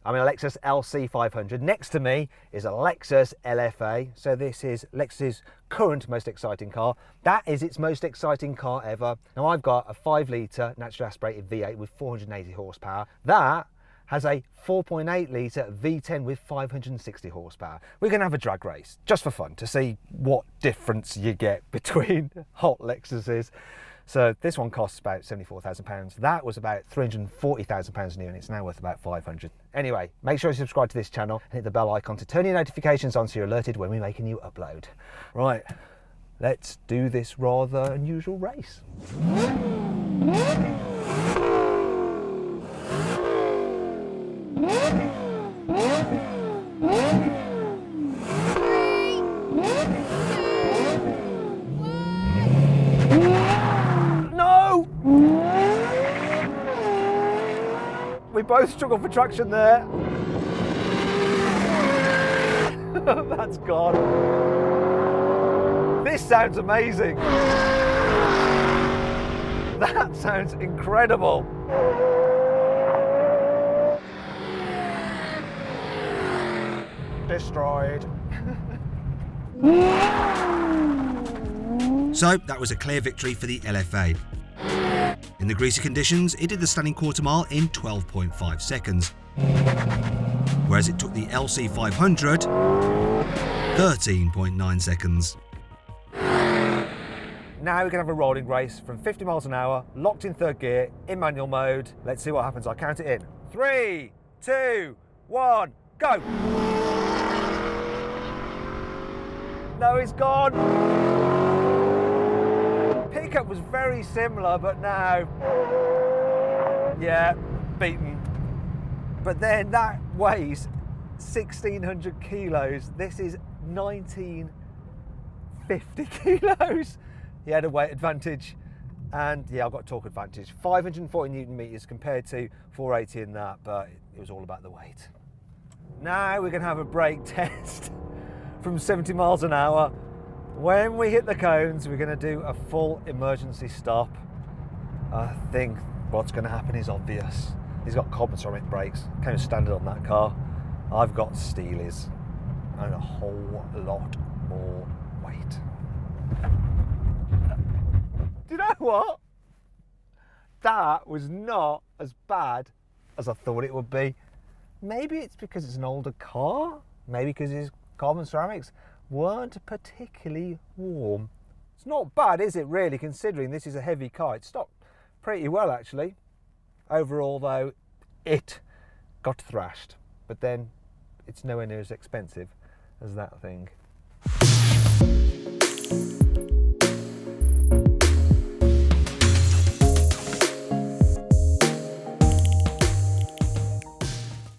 I'm in a Lexus LC500. Next to me is a Lexus LFA. So this is Lexus's current most exciting car. That is its most exciting car ever. Now I've got a 5-litre naturally aspirated V8 with 480 horsepower. That has a 4.8 litre V10 with 560 horsepower. We're going to have a drag race just for fun to see what difference you get between hot Lexuses. So this one costs about £74,000. That was about £340,000 new, and it's now worth about 500. Anyway, make sure you subscribe to this channel and hit the bell icon to turn your notifications on so you're alerted when we make a new upload. Right, let's do this rather unusual race. We both struggle for traction there. That's gone. This sounds amazing. That sounds incredible. Destroyed. So that was a clear victory for the LFA. In the greasy conditions, it did the standing quarter mile in 12.5 seconds, whereas it took the LC500 13.9 seconds. Now we're going to have a rolling race from 50 miles an hour, locked in third gear, in manual mode. Let's see what happens. I'll count it in. 3, 2, 1, go! No, it's gone! Pickup was very similar, but now, yeah, beaten. But then that weighs 1,600 kilos. This is 1,950 kilos. He had a weight advantage, and yeah, I've got a torque advantage. 540 Newton meters compared to 480 in that, but it was all about the weight. Now we're gonna have a brake test from 70 miles an hour. When we hit the cones, we're going to do a full emergency stop. I think what's going to happen is obvious. He's got carbon ceramic brakes, came standard on that car. I've got Steelies and a whole lot more weight. Do you know what? That was not as bad as I thought it would be. Maybe it's because it's an older car, maybe because it's carbon ceramics weren't particularly warm. It's not bad, is it, really, considering this is a heavy car? It stopped pretty well, actually. Overall, though, it got thrashed. But then it's nowhere near as expensive as that thing.